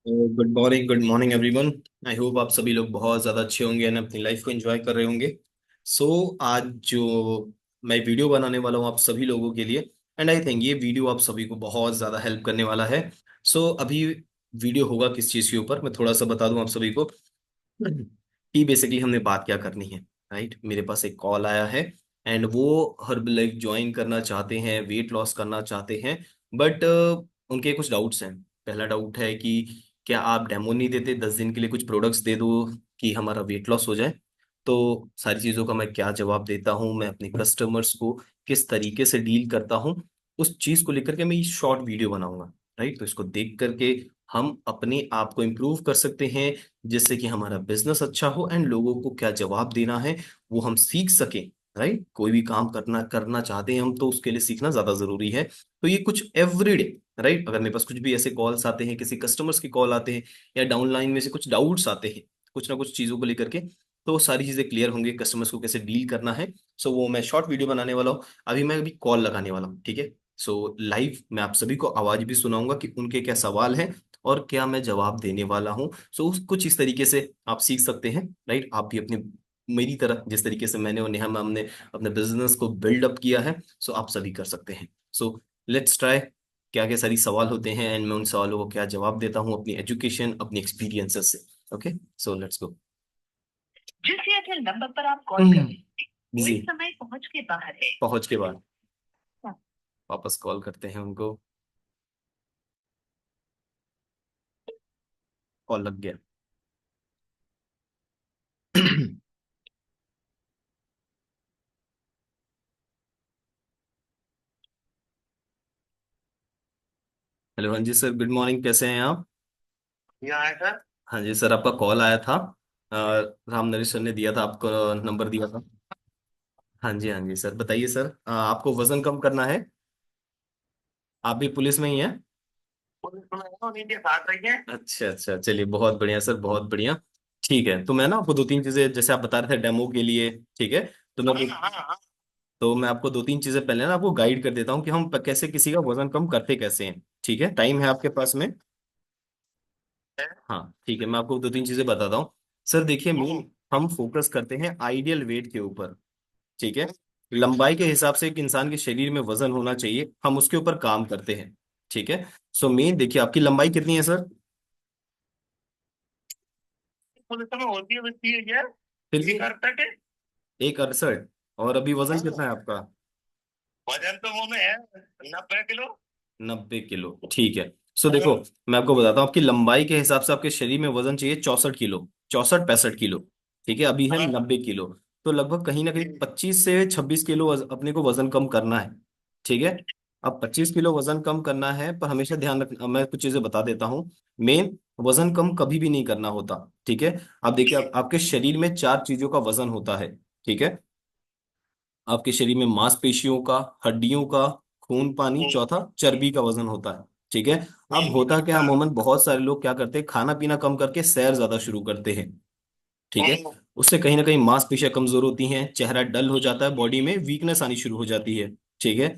Good morning everyone. I hope आप सभी लोग बहुत ज़्यादा अच्छे होंगे एंड अपनी लाइफ को एंजॉय कर रहे होंगे। सो आज जो मैं वीडियो बनाने वाला हूँ आप सभी लोगों के लिए, एंड आई थिंक ये वीडियो आप सभी को बहुत ज़्यादा हेल्प करने वाला है। अभी वीडियो होगा किस चीज़ के ऊपर, मैं थोड़ा सा बता दूं आप सभी को कि बेसिकली हमने बात क्या करनी है। राइट, मेरे पास एक कॉल आया है एंड वो हर्बल लाइफ ज्वाइन करना चाहते हैं, वेट लॉस करना चाहते हैं, बट उनके कुछ डाउट्स हैं। पहला डाउट है कि क्या आप डेमो नहीं देते, 10 दिन के लिए कुछ प्रोडक्ट्स दे दो कि हमारा वेट लॉस हो जाए। तो सारी चीज़ों का मैं क्या जवाब देता हूँ, मैं अपने कस्टमर्स को किस तरीके से डील करता हूँ, उस चीज़ को लेकर के मैं ये शॉर्ट वीडियो बनाऊंगा। राइट, तो इसको देख करके हम अपने आप को इम्प्रूव कर सकते हैं, जिससे कि हमारा बिजनेस अच्छा हो एंड लोगों को क्या जवाब देना है वो हम सीख सकें। राइट, कोई भी काम करना करना चाहते हैं हम तो उसके लिए सीखना ज्यादा जरूरी है। तो ये कुछ एवरीडे, राइट, अगर मेरे पास कुछ भी ऐसे कॉल्स आते हैं, किसी कस्टमर्स के कॉल आते हैं या डाउनलाइन में से कुछ डाउट्स आते हैं कुछ ना कुछ चीजों को लेकर के, तो वो सारी चीजें क्लियर होंगे, कस्टमर्स को कैसे डील करना है। वो मैं शॉर्ट वीडियो बनाने वाला हूँ। मैं अभी कॉल लगाने वाला हूँ, ठीक है। लाइव मैं आप सभी को आवाज भी सुनाऊंगा कि उनके क्या सवाल हैं और क्या मैं जवाब देने वाला हूँ। कुछ इस तरीके से आप सीख सकते हैं। राइट, आप भी अपने मेरी तरह जिस तरीके से मैंने और नेहा मैम ने अपने बिजनेस को बिल्डअप किया है, आप सभी कर सकते हैं। Let's try. क्या क्या सारी सवाल होते हैं एंड मैं उन सवालों को क्या जवाब देता हूँ अपनी एजुकेशन अपनी एक्सपीरियंसेस से। Okay, let's go. जिस एयरटेल नंबर पर आप कॉल कर रहे हैं वो जी, इस समय पहुंच के बाहर है। पहुंच के बाद वापस कॉल करते हैं उनको। कॉल लग गया। हेलो, हाँ जी सर, गुड मॉर्निंग, कैसे हैं आप? यहाँ है सर। हाँ जी सर, आपका कॉल आया था। अ, राम नरेश सर ने दिया था, आपको नंबर दिया था। हाँ जी सर, बताइए सर, आपको वजन कम करना है? आप भी पुलिस में ही हैं? पुलिस में हो, नीचे साथ रहिए। अच्छा अच्छा, चलिए बहुत बढ़िया सर, बहुत बढ़िया। ठीक है, तो मैं ना आपको दो तीन चीजें, जैसे आप बता रहे थे डेमो के लिए, ठीक है। तो मैं हाँ हाँ हाँ। मैं आपको दो तीन चीजें पहले ना आपको गाइड कर देता हूँ कि हम कैसे किसी का वजन कम करते कैसे हैं। ठीक है, टाइम है आपके पास में? हाँ ठीक है, मैं आपको दो तीन चीजें बताता हूँ। सर देखिए, मेन हम फोकस करते हैं आइडियल वेट के ऊपर। ठीक है, लंबाई के हिसाब से एक इंसान के शरीर में वजन होना चाहिए, हम उसके ऊपर काम करते हैं। ठीक है, मेन देखिए, आपकी लंबाई कितनी है सर? पुलिस में होती है बस ये है। फिर ये भी कर सके। 168। और अभी वजन हाँ, कितना है आपका? वजन तो वो में है 90 किलो। 90 किलो, ठीक है। देखो, हाँ मैं आपको बताता हूँ, आपकी लंबाई के हिसाब से आपके शरीर में वजन चाहिए 64 किलो, 64 65 किलो। ठीक है, अभी है हाँ। 90 किलो। तो लगभग कहीं ना कहीं 25 से 26 किलो अपने को वजन कम करना है। ठीक है, अब 25 किलो वजन कम करना है, पर हमेशा ध्यान रखना, मैं कुछ चीजें बता देता हूँ। मेन, वजन कम कभी भी नहीं करना होता। ठीक है, अब देखिए, आपके शरीर में चार चीजों का वजन होता है। ठीक है, आपके शरीर में मांसपेशियों का, हड्डियों का, खून पानी, चौथा चर्बी का वजन होता है। ठीक है, अब होता क्या है, अमूमन बहुत सारे लोग क्या करते हैं, खाना पीना कम करके सैर ज्यादा शुरू करते हैं। ठीक है, उससे कहीं ना कहीं मांसपेशियां कमजोर होती हैं, चेहरा डल हो जाता है, बॉडी में वीकनेस आनी शुरू हो जाती है। ठीक है,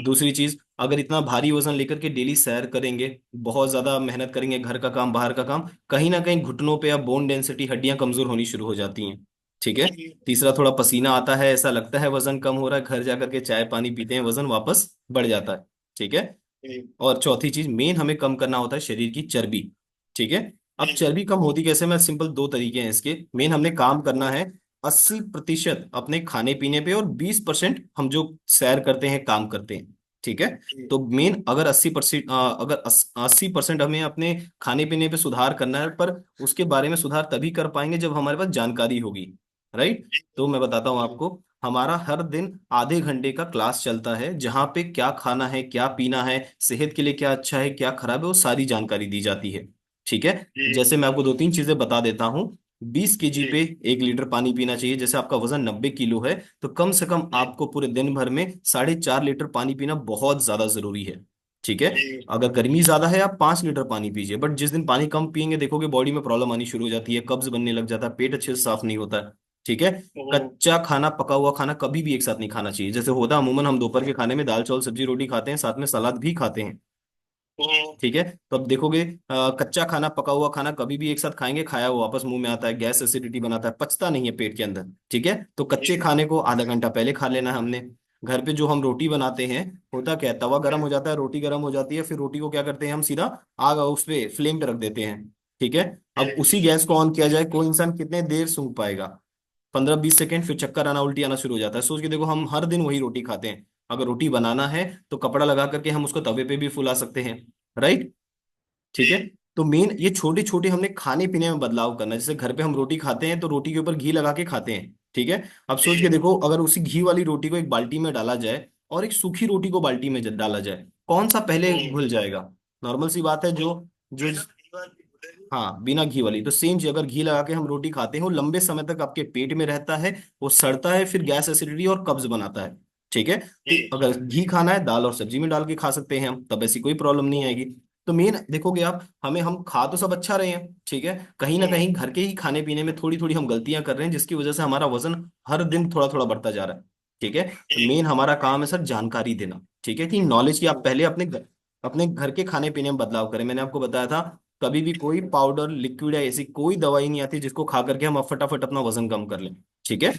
दूसरी चीज, अगर इतना भारी वजन लेकर के डेली सैर करेंगे, बहुत ज्यादा मेहनत करेंगे, घर का काम बाहर का काम, कहीं ना कहीं घुटनों पे या बोन डेंसिटी, हड्डियां कमजोर होनी शुरू हो जाती हैं। ठीक है, तीसरा, थोड़ा पसीना आता है, ऐसा लगता है वजन कम हो रहा है, घर जाकर के चाय पानी पीते हैं, वजन वापस बढ़ जाता है। ठीक है, और चौथी चीज मेन हमें कम करना होता है शरीर की चर्बी। ठीक है, अब चर्बी कम होती कैसे, मैं सिंपल दो तरीके हैं इसके। मेन हमने काम करना है 80% अपने खाने पीने पे और 20% हम जो सैर करते हैं, काम करते हैं। ठीक है, तो मेन अगर 80%, अगर 80% हमें अपने खाने पीने पे सुधार करना है, पर उसके बारे में सुधार तभी कर पाएंगे जब हमारे पास जानकारी होगी। राइट, तो मैं बताता हूँ आपको, हमारा हर दिन आधे घंटे का क्लास चलता है, जहाँ पे क्या खाना है, क्या पीना है, सेहत के लिए क्या अच्छा है, क्या खराब है, वो सारी जानकारी दी जाती है। ठीक है, जैसे मैं आपको दो तीन चीजें बता देता हूँ। 20 केजी पे 1 लीटर पानी पीना चाहिए। जैसे आपका वजन 90 किलो है, तो कम से कम आपको पूरे दिन भर में 4.5 लीटर पानी पीना बहुत ज्यादा जरूरी है। ठीक है, अगर गर्मी ज्यादा है आप 5 लीटर पानी पीजिए, बट जिस दिन पानी कम पियेंगे देखोगे बॉडी में प्रॉब्लम आनी शुरू हो जाती है, कब्ज बनने लग जाता है, पेट अच्छे से साफ नहीं होता है। ठीक है, कच्चा खाना पका हुआ खाना कभी भी एक साथ नहीं खाना चाहिए। जैसे होता है अमूमन, हम दोपहर के खाने में दाल चावल सब्जी रोटी खाते हैं, साथ में सलाद भी खाते हैं। ठीक है। तो अब देखोगे कच्चा खाना पका हुआ खाना कभी भी एक साथ खाएंगे, खाया हुआ वापस मुंह में आता है, गैस एसिडिटी बनाता है, पचता नहीं है पेट के अंदर। ठीक है। तो कच्चे खाने को आधा घंटा पहले खा लेना है हमने। घर पे जो हम रोटी बनाते हैं, होता क्या है, तवा गर्म हो जाता है, रोटी गर्म हो जाती है, फिर रोटी को क्या करते हैं हम, सीधा आग उस पे फ्लेम पे रख देते हैं। ठीक है। अब उसी गैस को ऑन किया जाए, कोई इंसान कितने देर सूंघ पाएगा? 15-20 सेकेंड, फिर चक्कर आना, उल्टी आना शुरू हो जाता है। सोच के देखो, हम हर दिन वही रोटी खाते हैं। अगर रोटी बनाना है तो कपड़ा लगा करके हम उसको तवे पे भी फुला सकते हैं, राइट। ठीक है। तो मेन ये छोटे छोटे हमने खाने पीने में बदलाव करना है। जैसे घर पे हम रोटी खाते हैं तो रोटी के ऊपर घी लगा के खाते हैं। ठीक है। अब सोच के देखो, अगर उसी घी वाली रोटी को एक बाल्टी में डाला जाए और एक सूखी रोटी को बाल्टी में डाला जाए, कौन सा पहले घुल जाएगा? नॉर्मल सी बात है, जो जो हाँ, बिना घी वाली। तो सेम चीज, अगर घी लगा के हम रोटी खाते हैं, वो लंबे समय तक आपके पेट में रहता है, वो सड़ता है, फिर गैस एसिडिटी और कब्ज बनाता है। ठीक है। तो अगर घी खाना है, दाल और सब्जी में डाल के खा सकते हैं हम, तब ऐसी कोई प्रॉब्लम नहीं आएगी। तो मेन देखोगे आप, हमें हम खा तो सब अच्छा रहे हैं, ठीक है, कहीं ना कहीं घर के ही खाने पीने में थोड़ी थोड़ी हम गलतियां कर रहे हैं, जिसकी वजह से हमारा वजन हर दिन थोड़ा थोड़ा बढ़ता जा रहा है। ठीक है। तो मेन हमारा काम है सर जानकारी देना, ठीक है, कि नॉलेज की आप पहले अपने घर के खाने पीने में बदलाव करें। मैंने आपको बताया था, कभी भी कोई पाउडर, लिक्विड या ऐसी कोई दवाई नहीं आती जिसको खा करके हम अब फटाफट अपना वजन कम कर लें। ठीक है।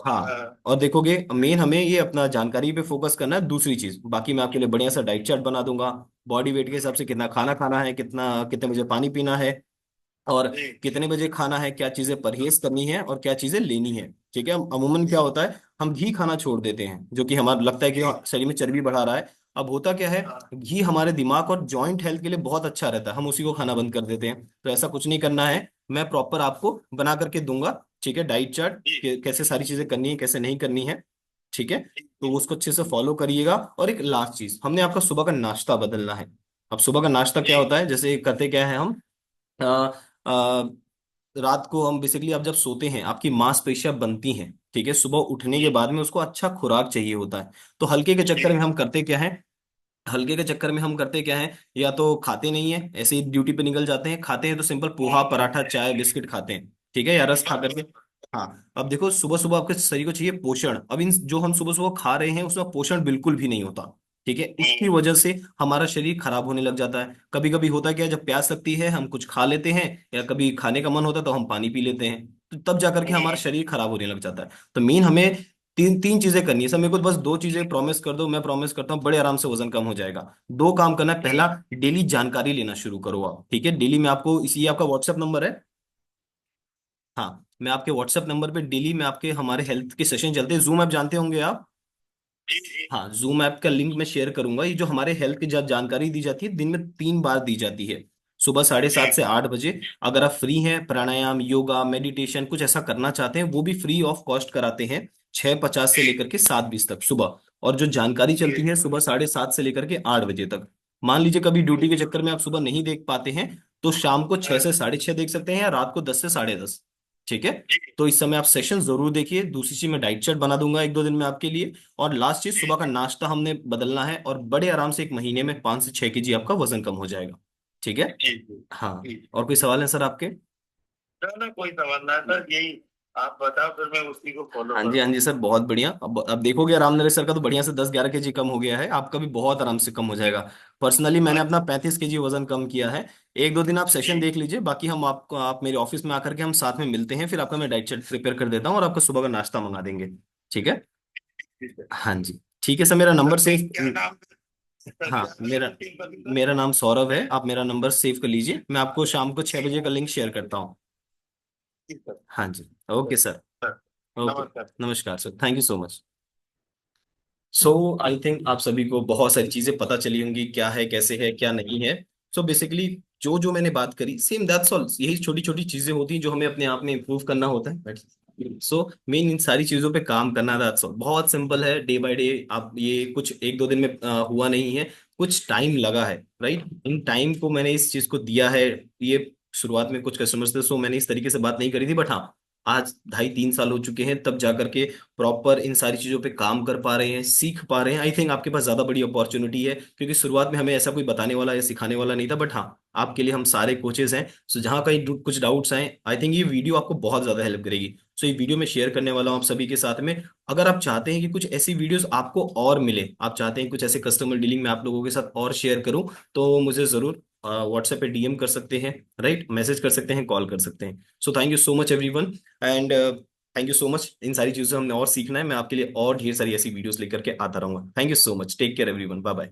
हाँ, और देखोगे मेन हमें ये अपना जानकारी पे फोकस करना है। दूसरी चीज, बाकी मैं आपके लिए बढ़िया सा डाइट चार्ट बना दूंगा, बॉडी वेट के हिसाब से कितना खाना खाना है, कितना कितने बजे पानी पीना है, और कितने बजे खाना है, क्या चीजें परहेज करनी है और क्या चीजें लेनी है। ठीक है। अमूमन क्या होता है, हम घी खाना छोड़ देते हैं, जो कि हमारा लगता है कि शरीर में चर्बी बढ़ा रहा है। अब होता क्या है, घी हमारे दिमाग और जॉइंट हेल्थ के लिए बहुत अच्छा रहता है, हम उसी को खाना बंद कर देते हैं। तो ऐसा कुछ नहीं करना है, मैं प्रॉपर आपको बना करके दूंगा। ठीक है, डाइट चार्ट कैसे सारी चीजें करनी है, कैसे नहीं करनी है। ठीक है। तो उसको अच्छे से फॉलो करिएगा। और एक लास्ट चीज, हमने आपका सुबह का नाश्ता बदलना है। अब सुबह का नाश्ता क्या होता है, जैसे करते क्या है हम, अ, अ, रात को हम बेसिकली, अब जब सोते हैं आपकी मांसपेशियां बनती हैं, ठीक है, सुबह उठने के बाद में उसको अच्छा खुराक चाहिए होता है। तो हल्के के चक्कर में हम करते क्या है, हल्के के चक्कर में हम करते क्या है, या तो खाते नहीं है, ऐसे ही ड्यूटी पे निकल जाते हैं, खाते हैं तो सिंपल पोहा पराठा चाय बिस्किट खाते हैं। ठीक है, या रस खा करके। हाँ, अब देखो सुबह सुबह आपके शरीर को चाहिए पोषण, अब इन जो हम सुबह सुबह खा रहे हैं उसमें पोषण बिल्कुल भी नहीं होता। ठीक है, उसकी वजह से हमारा शरीर खराब होने लग जाता है। कभी कभी होता है क्या, जब प्यास लगती है हम कुछ खा लेते हैं, या कभी खाने का मन होता है तो हम पानी पी लेते हैं, तो तब जाकर के हमारा शरीर खराब होने लग जाता है। तो मेन हमें तीन तीन चीजें करनी है सर, मेरे को बस दो चीजें प्रॉमिस कर दो, मैं प्रॉमिस करता हूँ बड़े आराम से वजन कम हो जाएगा। दो काम करना है, पहला, डेली जानकारी लेना शुरू करो आप। ठीक है, डेली मैं आपको, इसी आपका व्हाट्सएप नंबर है? हाँ, मैं आपके व्हाट्सएप नंबर पे डेली मैं आपके, हमारे हेल्थ के सेशन चलते हैं, जूम ऐप जानते होंगे आप? हाँ, जूम ऐप का लिंक मैं शेयर करूंगा। ये जो हमारे हेल्थ की जानकारी दी जाती है, दिन में 3 बार दी जाती है, सुबह 7:30 से 8 बजे। अगर आप फ्री हैं, प्राणायाम, योगा, मेडिटेशन कुछ ऐसा करना चाहते हैं, वो भी फ्री ऑफ कॉस्ट कराते हैं, 6:50 से लेकर के 7:20 तक सुबह। और जो जानकारी चलती है सुबह 7:30 से लेकर के 8 बजे तक। मान लीजिए कभी ड्यूटी के चक्कर में आप सुबह नहीं देख पाते हैं, तो शाम को 6 से 6:30 देख सकते हैं, या रात को 10 से 10:30। ठीक है। तो इस समय आप सेशन जरूर देखिए। दूसरी चीज, मैं डाइट चार्ट बना दूंगा 1-2 दिन में आपके लिए। और लास्ट चीज, सुबह का नाश्ता हमने बदलना है, और बड़े आराम से 1 महीने में 5 से 6 kg आपका वजन कम हो जाएगा। ठीक है। हाँ। और कोई सवाल है सर आपके? ना ना, कोई सवाल ना सर, यही आप बताओ, फिर मैं उसी को फॉलो हाँ जी, हाँ करूंगा। जी सर, बहुत बढ़िया। अब देखोगे राम नरेश सर का तो बढ़िया से 10-11 kg कम हो गया है, आपका भी बहुत आराम से कम हो जाएगा। पर्सनली मैंने अपना 35 kg वजन कम किया है। 1-2 दिन आप सेशन देख लीजिए, बाकी हम आपको, आप मेरे ऑफिस में आकर के हम साथ में मिलते हैं, फिर आपका मैं डाइट चार्ट प्रिपेयर कर देता हूँ और आपका सुबह का नाश्ता मंगा देंगे। ठीक है। ठीक है। हाँ जी। ठीक है सर, मेरा नंबर सर सेव, क्या नाम है? सर हाँ, क्या नाम मेरा है टीम का सर? मेरा नाम सौरभ है, आप मेरा नंबर सेव कर लीजिए, मैं आपको शाम को 6 बजे का लिंक शेयर करता हूँ। ठीक सर। हाँ जी। Okay sir. Sir, okay. नमस्कार। नमस्कार sir, thank you so much. So I think आप सभी को बहुत सारी चीजें पता चली होंगी, क्या है, कैसे है, क्या नहीं है। सो बेसिकली जो जो मैंने बात करी, सेम दैट्स ऑल, यही छोटी छोटी चीजें होती हैं जो हमें अपने आप में इम्प्रूव करना होता है। सो मेन इन सारी चीजों पे काम करना, दैट्स ऑल, बहुत सिंपल है। डे बाय डे आप, ये कुछ 1-2 दिन में हुआ नहीं है, कुछ टाइम लगा है, राइट। इन टाइम को मैंने इस चीज को दिया है। ये शुरुआत में कुछ कस्टमर्स थे, सो मैंने इस तरीके से बात नहीं करी थी, बट हाँ, आज 2.5-3 साल हो चुके हैं, तब जाकर के प्रॉपर इन सारी चीजों पे काम कर पा रहे हैं, सीख पा रहे हैं। आई थिंक आपके पास ज्यादा बड़ी अपॉर्चुनिटी है, क्योंकि शुरुआत में हमें ऐसा कोई बताने वाला या सिखाने वाला नहीं था, बट हाँ, आपके लिए हम सारे कोचेस हैं। सो जहाँ कहीं कुछ डाउट्स आए, आई थिंक ये वीडियो आपको बहुत ज्यादा हेल्प करेगी। सो ये वीडियो मैं शेयर करने वाला हूँ आप सभी के साथ में। अगर आप चाहते हैं कि कुछ ऐसी वीडियोस आपको और मिले, आप चाहते हैं कुछ ऐसे कस्टमर डीलिंग में आप लोगों के साथ और शेयर करूं, तो मुझे जरूर व्हाट्सएप पे डीएम कर सकते हैं, राइट, मैसेज कर सकते हैं, कॉल कर सकते हैं। So thank you so much everyone, and thank you so much. इन सारी चीजों से हमने और सीखना है, मैं आपके लिए और ढेर सारी ऐसी वीडियोस लेकर के आता रहूंगा। Thank you so much, take care everyone, bye bye.